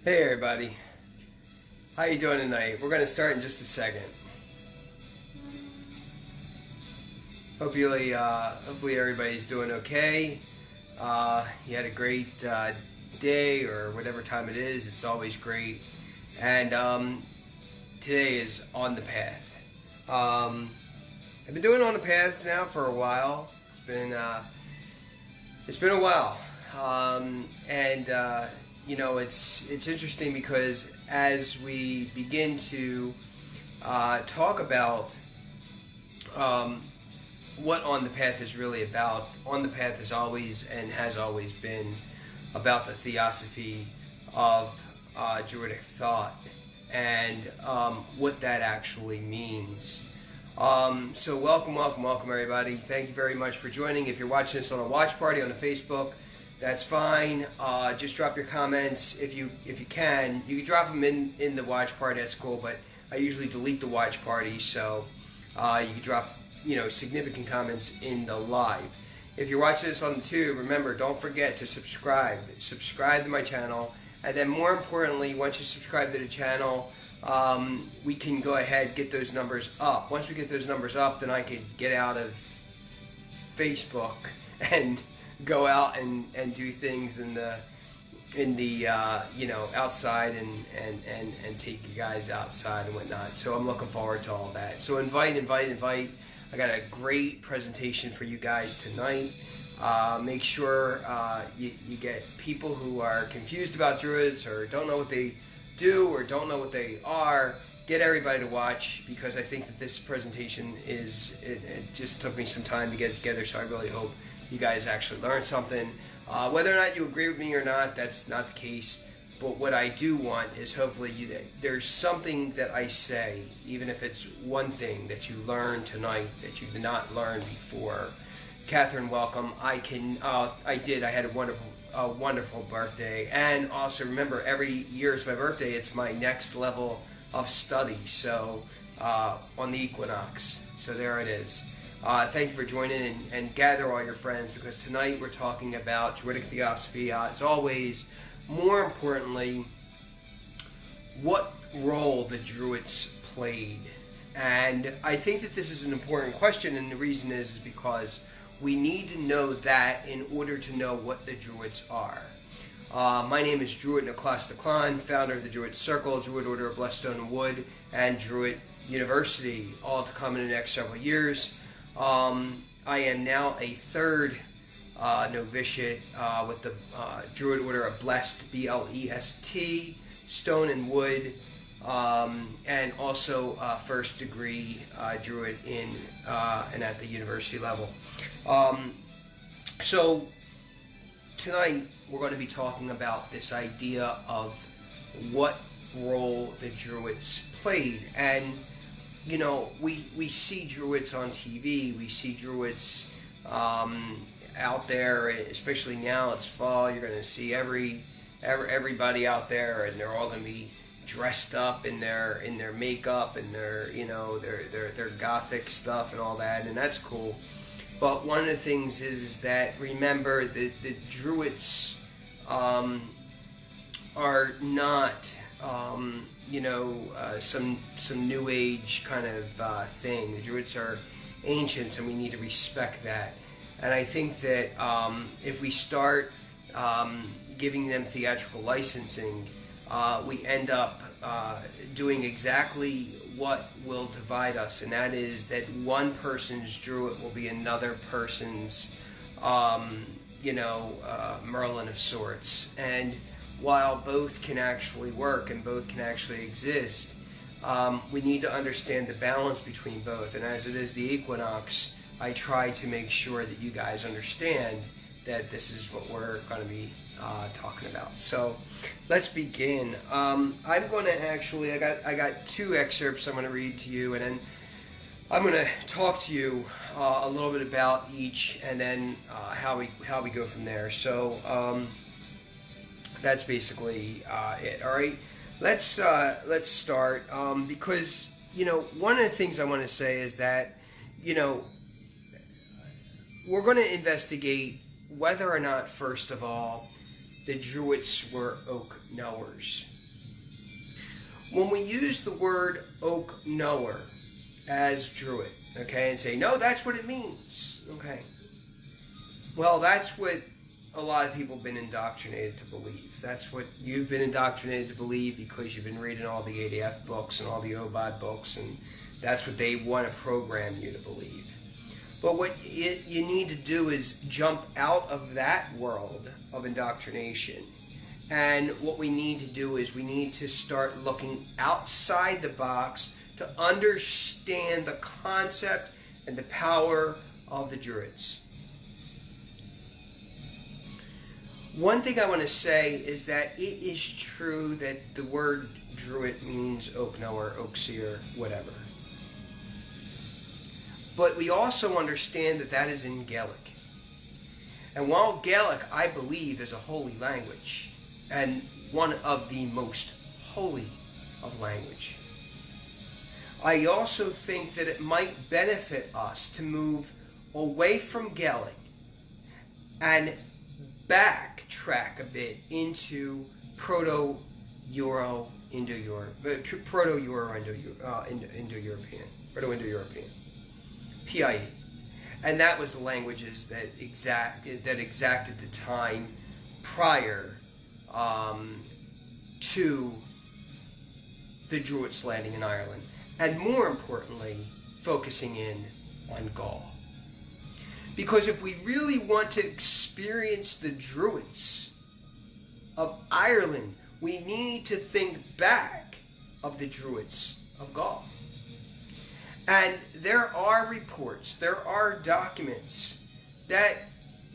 Hey everybody, how you doing tonight? We're going to start in just a second. Hopefully everybody's doing okay. You had a great day or whatever time it is. It's always great. And today is On the Path. I've been doing On the Paths now for a while. It's been a while. You know, it's interesting because as we begin to talk about what On the Path is really about, On the Path is always and has always been about the theosophy of Druidic thought and what that actually means. So welcome everybody. Thank you very much for joining. If you're watching this on a watch party on the Facebook, that's fine. Just drop your comments if you can. You can drop them in the watch party. That's cool. But I usually delete the watch party, so you can drop significant comments in the live. If you're watching this on the tube, remember, don't forget to subscribe. Subscribe to my channel, and then more importantly, once you subscribe to the channel, we can go ahead and get those numbers up. Once we get those numbers up, then I can get out of Facebook and go out and do things in the outside and take you guys outside and whatnot. So I'm looking forward to all that. So invite. I got a great presentation for you guys tonight. Make sure you get people who are confused about Druids or don't know what they do or don't know what they are. Get everybody to watch, because I think that this presentation it just took me some time to get it together, so I really hope you guys actually learn something. Whether or not you agree with me or not, that's not the case. But what I do want is hopefully there's something that I say, even if it's one thing that you learn tonight that you did not learn before. Catherine, welcome. I had a wonderful birthday. And also remember, every year is my birthday. It's my next level of study. So on the equinox. So there it is. Thank you for joining and gather all your friends, because tonight we're talking about Druidic theosophy. As always, more importantly, what role the Druids played. And I think that this is an important question, and the reason is because we need to know that in order to know what the Druids are. My name is Druid Nioclás, Deaglán, founder of the Druid Circle, Druid Order of Blest, Stone and Wood, and Druid University, all to come in the next several years. I am now a third novitiate with the Druid Order of Blest, B-L-E-S-T, Stone and Wood, and also first degree Druid in and at the university level. So tonight we're going to be talking about this idea of what role the Druids played. And you know, we see Druids on TV, we see Druids out there, especially now it's fall. You're going to see everybody out there, and they're all going to be dressed up in their makeup and their their gothic stuff and all that, and that's cool. But one of the things is that, remember, the Druids are not some new age kind of thing. The Druids are ancient, and we need to respect that. And I think that if we start giving them theatrical licensing, we end up doing exactly what will divide us, and that is that one person's Druid will be another person's Merlin of sorts. And while both can actually work and both can actually exist, we need to understand the balance between both. And as it is the equinox, I try to make sure that you guys understand that this is what we're going to be talking about. So let's begin. I'm going to actually, I got two excerpts I'm going to read to you, and then I'm going to talk to you a little bit about each, and then how we go from there. So that's basically it. All right, let's start, because one of the things I want to say is that we're going to investigate whether or not, first of all, the Druids were oak knowers. when we use the word oak knower as Druid, okay, and say, no, that's what it means, okay. Well, that's what a lot of people have been indoctrinated to believe. That's what you've been indoctrinated to believe because you've been reading all the ADF books and all the OCAB books, and that's what they want to program you to believe. But what you need to do is jump out of that world of indoctrination. And what we need to do is we need to start looking outside the box to understand the concept and the power of the Druids. One thing I want to say is that it is true that the word Druid means oak knower, oak seer, whatever. But we also understand that that is in Gaelic. And while Gaelic, I believe, is a holy language, and one of the most holy of language, I also think that it might benefit us to move away from Gaelic and backtrack a bit into Proto-Euro, Indo-European, Proto-Indo-European, PIE. And that was the languages that exacted the time prior to the Druids landing in Ireland, and more importantly, focusing in on Gaul. Because if we really want to experience the Druids of Ireland, we need to think back of the Druids of Gaul. And there are reports, there are documents that,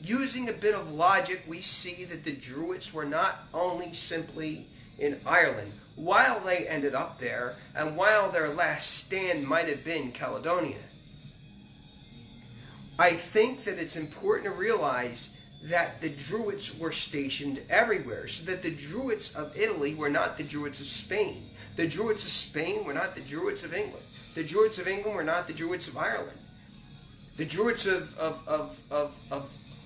using a bit of logic, we see that the Druids were not only simply in Ireland, while they ended up there, and while their last stand might have been Caledonia. I think that it's important to realize that the Druids were stationed everywhere, so that the Druids of Italy were not the Druids of Spain. The Druids of Spain were not the Druids of England. The Druids of England were not the Druids of Ireland. The Druids of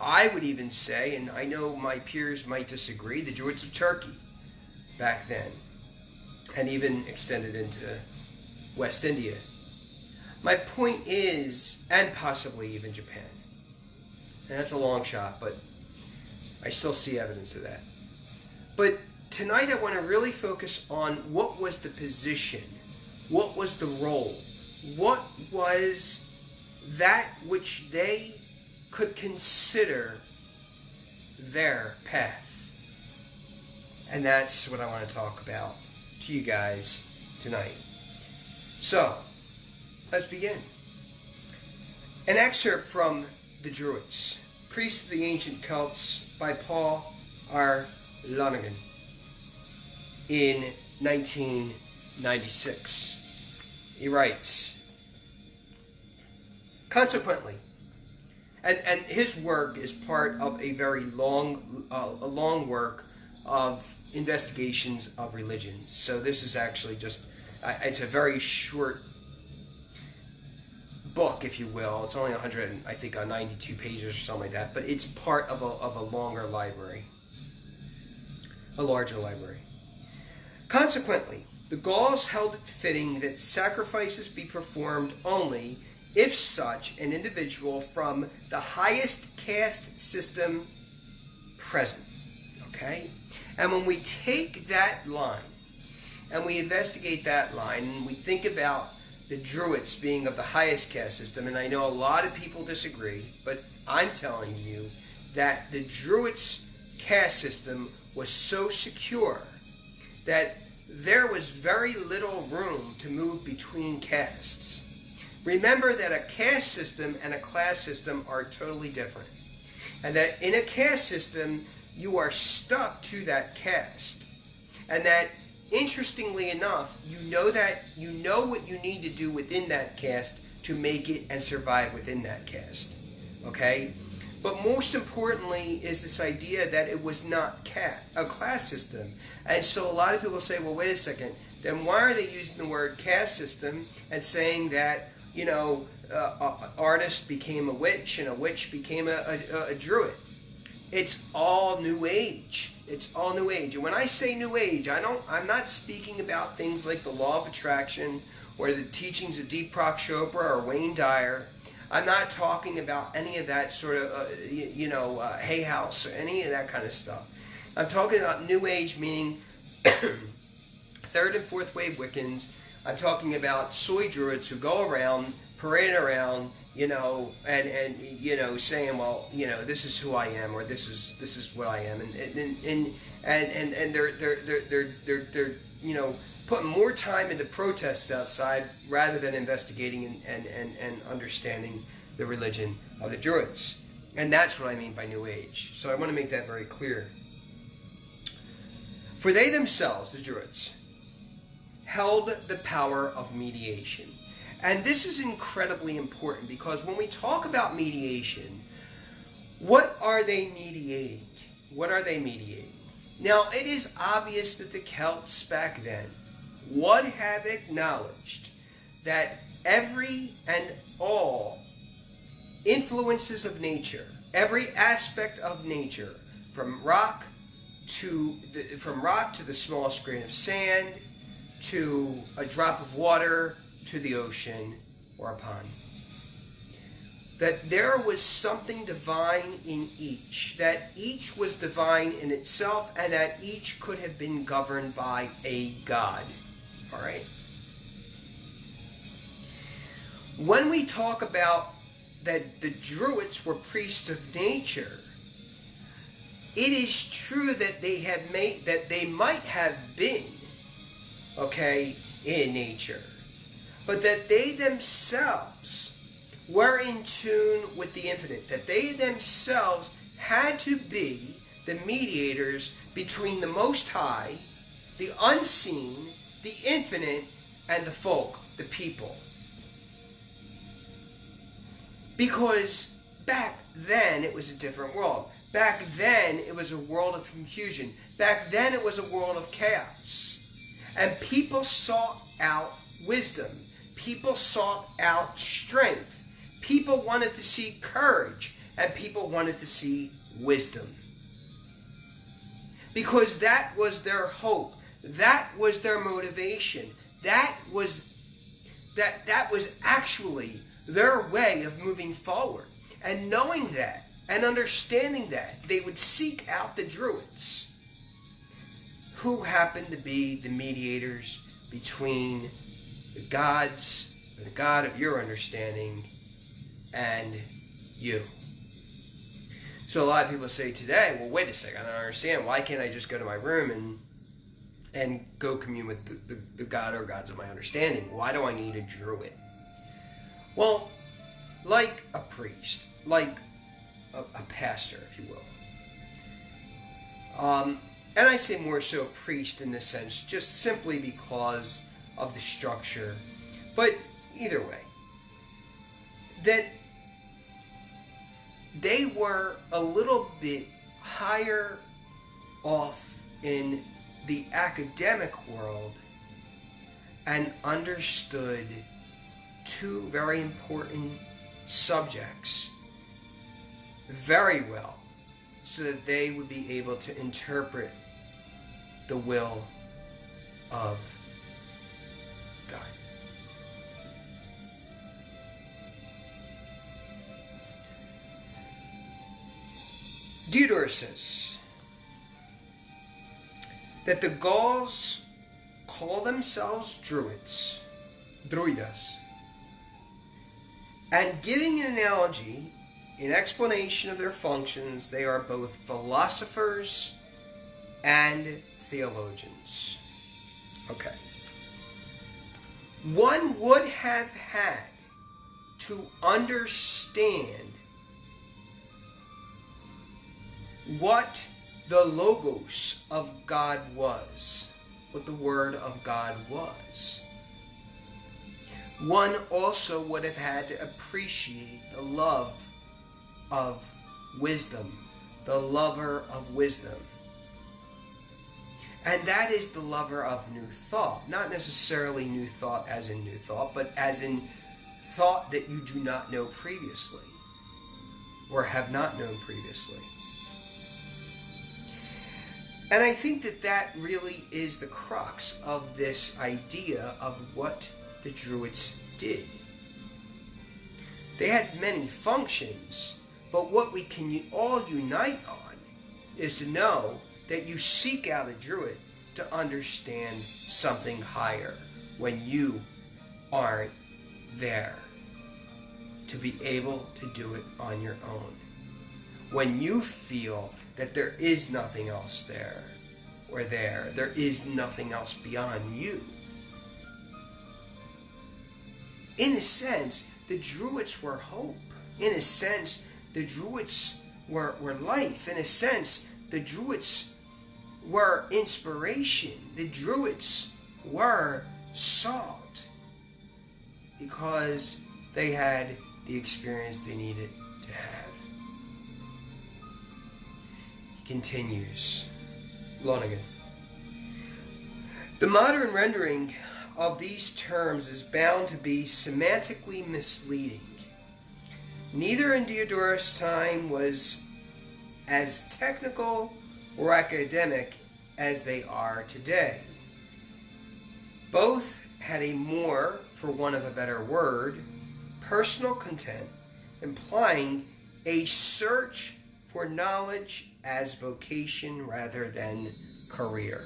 I would even say, and I know my peers might disagree, the Druids of Turkey back then, and even extended into West India. My point is, and possibly even Japan, and that's a long shot, but I still see evidence of that. But tonight I want to really focus on what was the position, what was the role, what was that which they could consider their path. And that's what I want to talk about to you guys tonight. So, let's begin. An excerpt from the Druids, Priests of the Ancient Celts, by Paul R. Lonergan in 1996. He writes, consequently, and his work is part of a very long work of investigations of religions. So this is actually just, it's a very short book, if you will. It's only 92 pages or something like that, but it's part of a longer library, a larger library. Consequently, the Gauls held it fitting that sacrifices be performed only if such an individual from the highest caste system present. Okay? And when we take that line and we investigate that line and we think about the Druids being of the highest caste system, and I know a lot of people disagree, but I'm telling you that the Druids' caste system was so secure that there was very little room to move between castes. Remember that a caste system and a class system are totally different. And that in a caste system, you are stuck to that caste. And that, interestingly enough, you know what you need to do within that caste to make it and survive within that caste. Okay? But most importantly is this idea that it was not a class system. And so a lot of people say, well, wait a second, then why are they using the word caste system and saying that, you know, artist became a witch and a witch became a druid? It's all New Age. It's all New Age. And when I say New Age, I'm not speaking about things like the law of attraction or the teachings of Deepak Chopra or Wayne Dyer. I'm not talking about any of that sort of, Hay House or any of that kind of stuff. I'm talking about New Age, meaning third and fourth wave Wiccans. I'm talking about soy druids who go around, parading around, and saying, well, this is who I am, or this is what I am, and they're putting more time into protests outside rather than investigating and understanding the religion of the Druids. And that's what I mean by New Age. So I want to make that very clear. For they themselves, the Druids, held the power of mediation. And this is incredibly important because when we talk about mediation, what are they mediating? What are they mediating? Now, it is obvious that the Celts back then would have acknowledged that every and all influences of nature, every aspect of nature, from rock to the smallest grain of sand, to a drop of water, to the ocean or a pond, that there was something divine in each, that each was divine in itself, and that each could have been governed by a god. All right? When we talk about that the Druids were priests of nature, it is true that they might have been, in nature, but that they themselves were in tune with the infinite, that they themselves had to be the mediators between the Most High, the unseen, the infinite, and the folk, the people. Because back then it was a different world. Back then it was a world of confusion. Back then it was a world of chaos. And people sought out wisdom. People sought out strength. People wanted to see courage. And people wanted to see wisdom. Because that was their hope. That was their motivation. That was actually their way of moving forward. And knowing that and understanding that, they would seek out the Druids, who happened to be the mediators between the gods, the God of your understanding, and you. So a lot of people say today, well, wait a second, I don't understand. Why can't I just go to my room and go commune with the God or gods of my understanding? Why do I need a Druid? Well, like a priest, like a pastor, if you will. And I say more so priest in this sense, just simply because of the structure. But either way, that they were a little bit higher off in the academic world and understood two very important subjects very well, so that they would be able to interpret the will of God. Diodorus says that the Gauls call themselves Druids, Druidas, and giving an analogy in explanation of their functions, they are both philosophers and theologians. Okay. One would have had to understand what the Logos of God was, what the Word of God was. One also would have had to appreciate the love of wisdom, the lover of wisdom. And that is the lover of new thought. Not necessarily new thought as in new thought, but as in thought that you do not know previously, or have not known previously. And I think that that really is the crux of this idea of what the Druids did. They had many functions, but what we can all unite on is to know that you seek out a Druid to understand something higher when you aren't there, to be able to do it on your own. When you feel that there is nothing else there, or there is nothing else beyond you. In a sense, the Druids were hope. In a sense, the Druids were life. In a sense, the Druids were inspiration. The Druids were salt, because they had the experience they needed to have. He continues, Lonergan. The modern rendering of these terms is bound to be semantically misleading. Neither in Diodorus' time was as technical or academic as they are today. Both had a more, for want of a better word, personal content, implying a search for knowledge as vocation rather than career.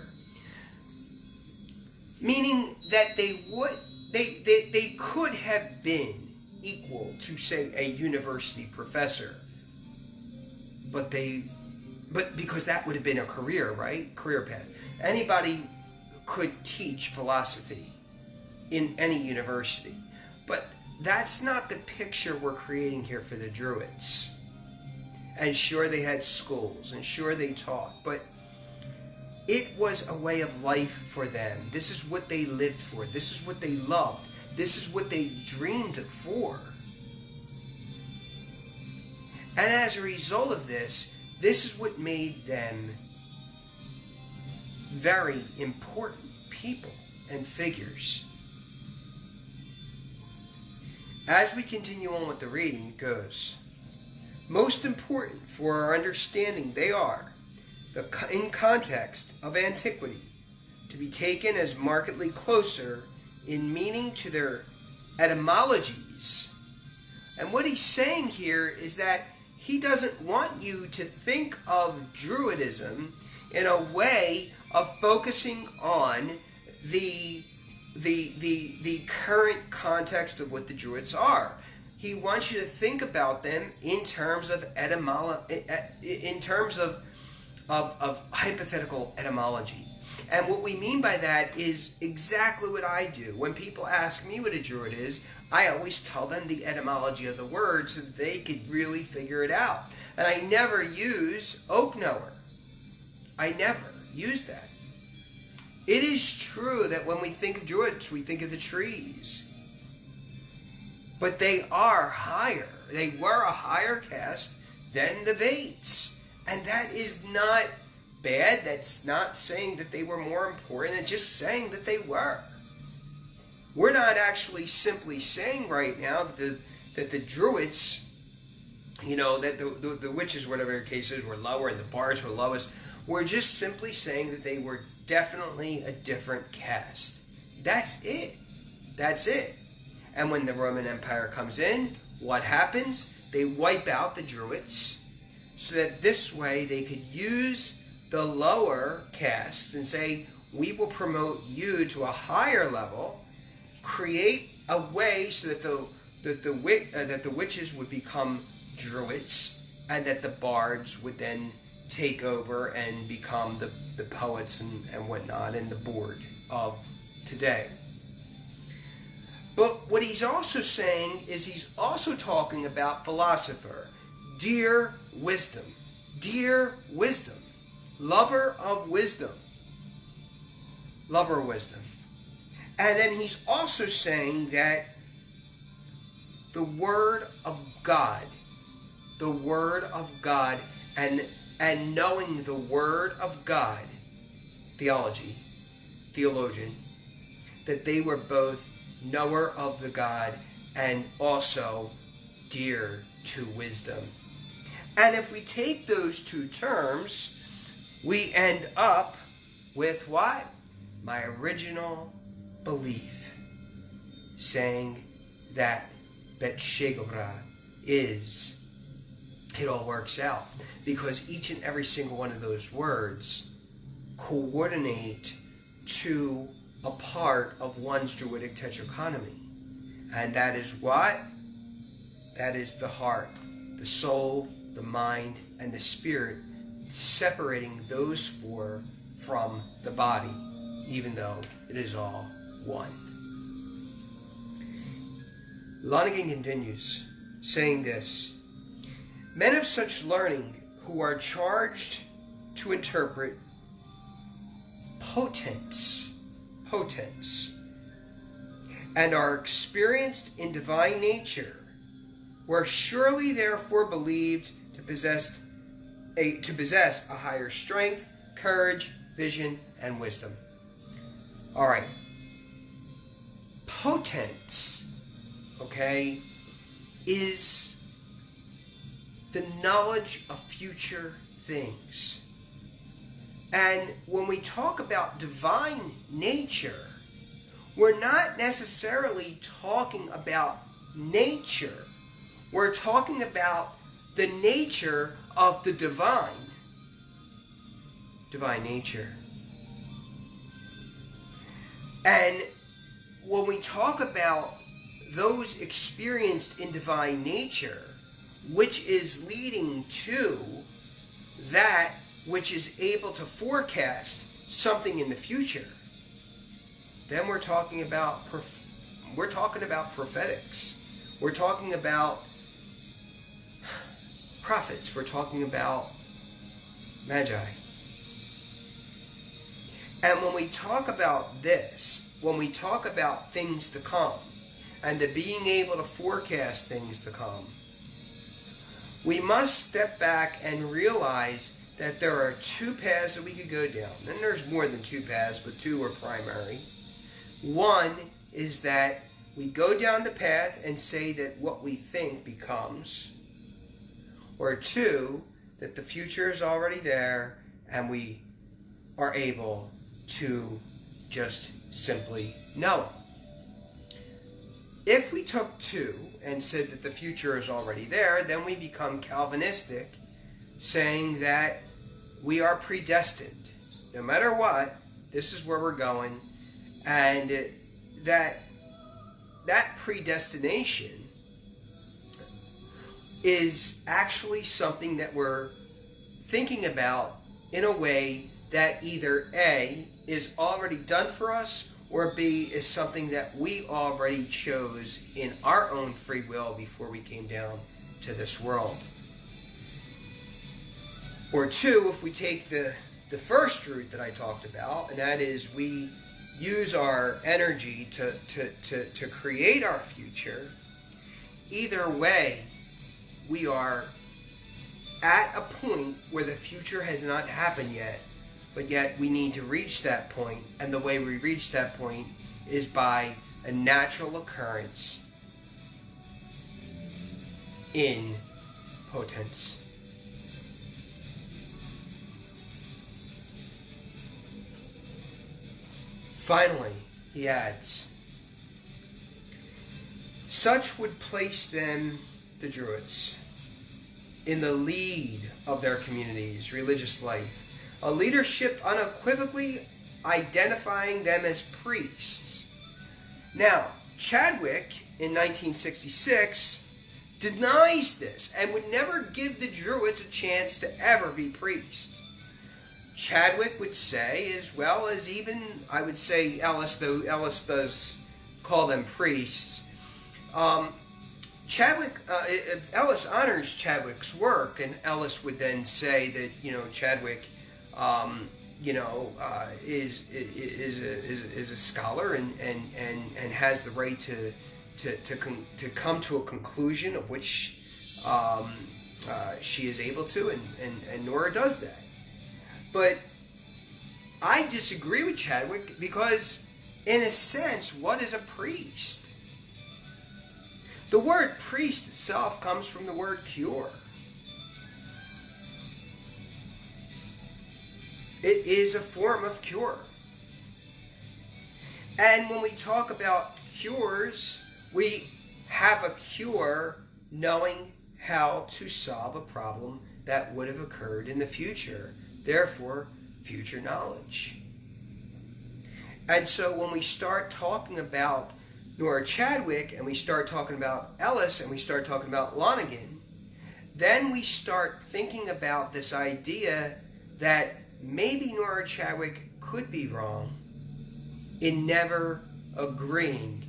Meaning that they could have been equal to, say, a university professor, but because that would have been a career, right? Career path. Anybody could teach philosophy in any university, but that's not the picture we're creating here for the Druids. And sure, they had schools, and sure, they taught, but it was a way of life for them. This is what they lived for. This is what they loved. This is what they dreamed for. And as a result of this is what made them very important people and figures. As we continue on with the reading, it goes, most important for our understanding, they are, in context of antiquity, to be taken as markedly closer in meaning to their etymologies. And what he's saying here is that he doesn't want you to think of Druidism in a way of focusing on the current context of what the Druids are. He wants you to think about them in terms of of hypothetical etymology. And what we mean by that is exactly what I do. When people ask me what a Druid is, I always tell them the etymology of the word so that they could really figure it out. And I never use oak knower. I never use that. It is true that when we think of Druids, we think of the trees. But they are higher. They were a higher caste than the Vates. And that is not bad. That's not saying that they were more important. It's just saying that they were. We're not actually simply saying right now that the Druids, that the witches, whatever the case is, were lower and the bards were lowest. We're just simply saying that they were definitely a different caste. That's it. That's it. And when the Roman Empire comes in, what happens? They wipe out the Druids so that this way they could use the lower castes and say, we will promote you to a higher level, create a way so that the witches would become Druids, and that the bards would then take over and become the poets and whatnot, and the board of today. But what he's also saying is he's also talking about philosopher, dear wisdom, lover of wisdom, lover of wisdom. And then he's also saying that the Word of God, and knowing the Word of God, theologian, that they were both knower of the God and also dear to wisdom. And if we take those two terms, we end up with what? My original belief, saying that Bet-Shegobra is, it all works out, because each and every single one of those words coordinate to a part of one's Druidic tetrachronomy. And that is what? That is the heart, the soul, the mind, and the spirit, separating those four from the body, even though it is all one. Lonergan continues, saying this: men of such learning who are charged to interpret potence, and are experienced in divine nature, were surely therefore believed to possess a higher strength, courage, vision, and wisdom. All right. Potence, okay, is the knowledge of future things. And when we talk about divine nature, we're not necessarily talking about nature. We're talking about the nature of the divine nature. And when we talk about those experienced in divine nature, which is leading to that which is able to forecast something in the future, then we're talking about prophetics. We're talking about prophets. We're talking about magi. And when we talk about this, when we talk about things to come, and the being able to forecast things to come, we must step back and realize that there are two paths that we could go down. And there's more than two paths, but two are primary. One is that we go down the path and say that what we think becomes. Or two, that the future is already there and we are able to just simply know it. If we took two and said that the future is already there, then we become Calvinistic, saying that we are predestined. No matter what, this is where we're going, and that predestination is actually something that we're thinking about in a way that either A, is already done for us, or B, is something that we already chose in our own free will before we came down to this world. Or two, if we take the first route that I talked about, and that is we use our energy to create our future, either way, we are at a point where the future has not happened yet, but yet we need to reach that point, and the way we reach that point is by a natural occurrence in potence. Finally, he adds, such would place them, the Druids, in the lead of their community's religious life, a leadership unequivocally identifying them as priests. Now, Chadwick, in 1966, denies this and would never give the Druids a chance to ever be priests. Chadwick would say, as well as even, I would say, Ellis, though Ellis does call them priests, Ellis honors Chadwick's work, and Ellis would then say that, Chadwick, is a scholar and has the right to come to a conclusion of which she is able to, and Nora does that. But I disagree with Chadwick because, in a sense, what is a priest? The word priest itself comes from the word cure. It is a form of cure. And when we talk about cures, we have a cure knowing how to solve a problem that would have occurred in the future. Therefore, future knowledge. And so when we start talking about Nora Chadwick, and we start talking about Ellis, and we start talking about Lonergan, then we start thinking about this idea that maybe Nora Chadwick could be wrong in never agreeing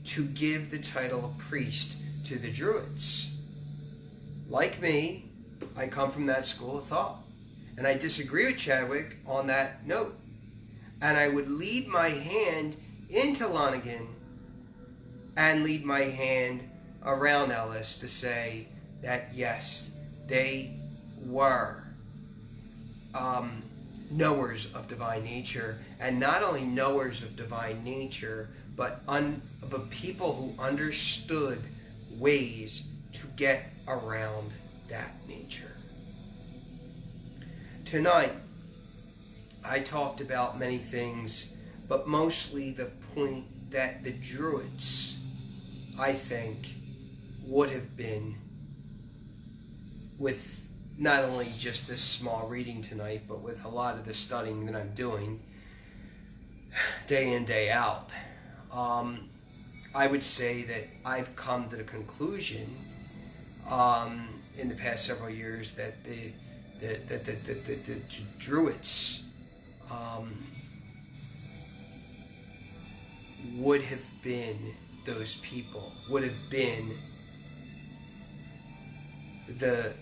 to give the title of priest to the Druids. Like me, I come from that school of thought, and I disagree with Chadwick on that note. And I would lead my hand into Lonergan and lead my hand around Ellis to say that yes, they were knowers of divine nature, and not only knowers of divine nature, but people who understood ways to get around that nature. Tonight, I talked about many things, but mostly the point that the Druids, I think, would have been, with not only just this small reading tonight, but with a lot of the studying that I'm doing day in, day out. I would say that I've come to the conclusion in the past several years that the Druids would have been those people, would have been the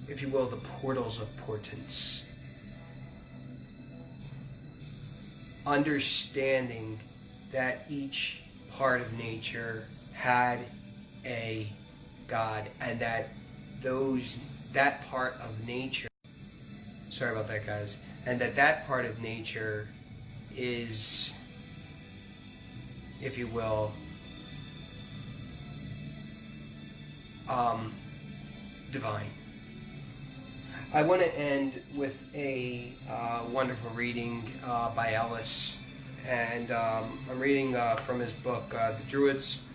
if you will, the portals of portents. Understanding that each part of nature had a God, and that that part of nature, sorry about that, guys, and that part of nature is, if you will, divine. I want to end with a wonderful reading by Ellis, and I'm reading from his book, The Druids,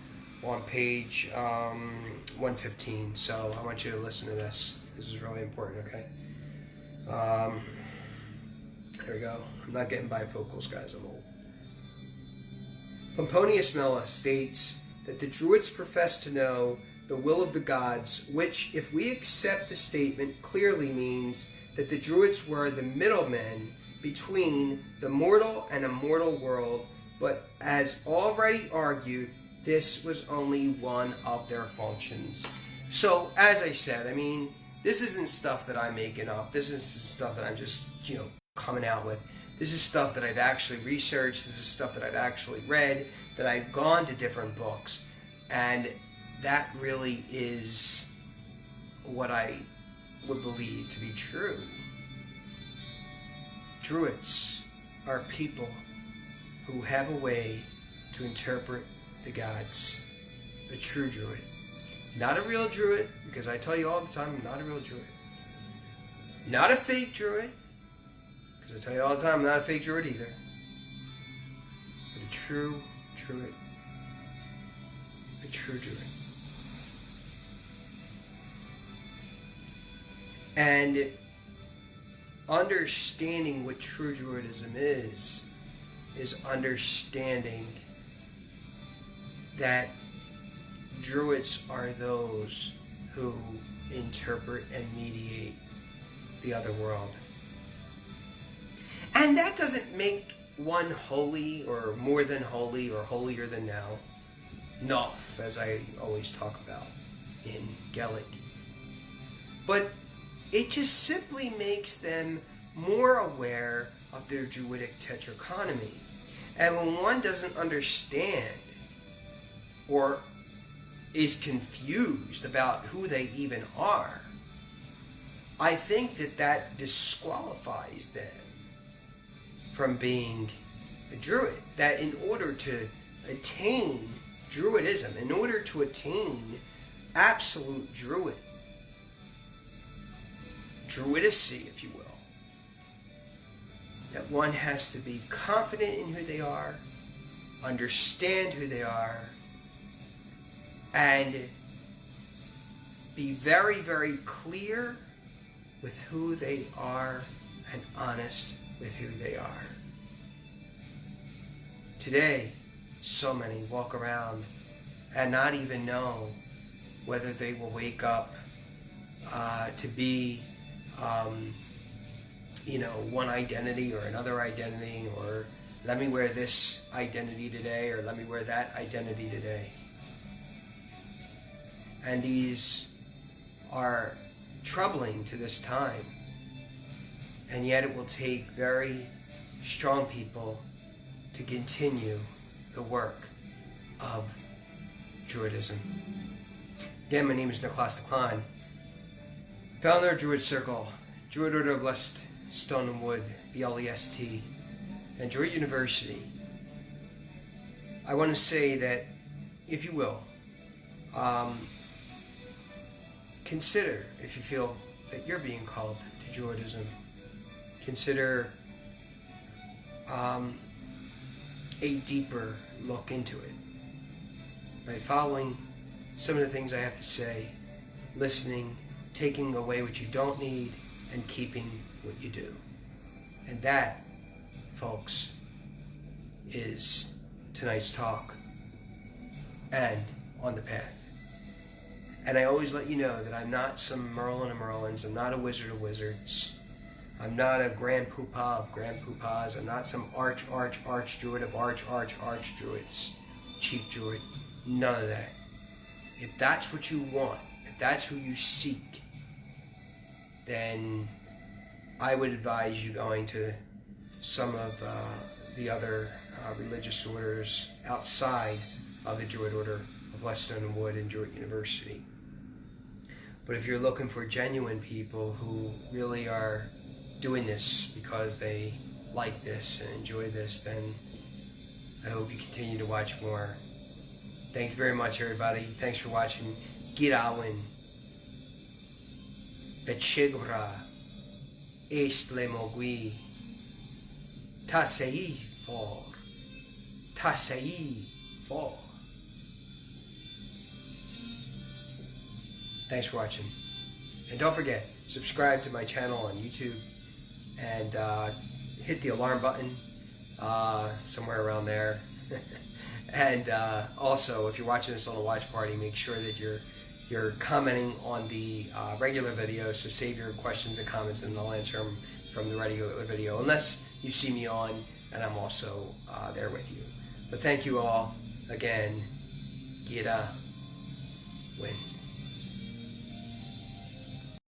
on page 115, so I want you to listen to this. This is really important, okay? Here we go. I'm not getting bifocals, guys, I'm old. Pomponius Mela states that the Druids profess to know the will of the gods, which, if we accept the statement, clearly means that the Druids were the middlemen between the mortal and immortal world, but as already argued, this was only one of their functions. So, as I said, I mean, this isn't stuff that I'm making up. This isn't stuff that I'm just, coming out with. This is stuff that I've actually researched. This is stuff that I've actually read, that I've gone to different books. And that really is what I would believe to be true. Druids are people who have a way to interpret the gods. A true Druid. Not a real Druid, because I tell you all the time, I'm not a real Druid. Not a fake Druid, because I tell you all the time, I'm not a fake Druid either. But a true Druid. A true Druid. And understanding what true Druidism is understanding that Druids are those who interpret and mediate the other world. And that doesn't make one holy or more than holy or holier than thou. Nof, as I always talk about in Gaelic. But it just simply makes them more aware of their Druidic tetrachronomy. And when one doesn't understand or is confused about who they even are, I think that disqualifies them from being a Druid. That in order to attain Druidism, in order to attain absolute Druid Druidacy, if you will. That one has to be confident in who they are, understand who they are, and be very, very clear with who they are and honest with who they are. Today, so many walk around and not even know whether they will wake up to be, one identity or another identity, or let me wear this identity today, or let me wear that identity today. And these are troubling to this time. And yet it will take very strong people to continue the work of Druidism. Again, my name is Nioclás, Deaglán, founder of Druid Circle, Druid Order of Blest, Stone and Wood, Blest, and Druid University. I want to say that, if you will, consider, if you feel that you're being called to Druidism, consider a deeper look into it by following some of the things I have to say, listening, taking away what you don't need, and keeping what you do. And that, folks, is tonight's talk and on the path. And I always let you know that I'm not some Merlin of Merlins. I'm not a wizard of wizards. I'm not a grand poopah of grand poopahs. I'm not some arch druid of arch druids. Chief druid. None of that. If that's what you want, if that's who you seek, then I would advise you going to some of the other religious orders outside of the Druid Order of Blest, Stone and Wood and Druid University. But if you're looking for genuine people who really are doing this because they like this and enjoy this, then I hope you continue to watch more. Thank you very much, everybody. Thanks for watching. Girawen. Bechegra. Est mogui. Tasei for. Tasei for. Thanks for watching. And don't forget, subscribe to my channel on YouTube and hit the alarm button somewhere around there. And also, if you're watching this on a watch party, make sure that you're commenting on the regular video. So save your questions and comments, and I'll answer them from the regular video, unless you see me on and I'm also there with you. But thank you all again. Gira win.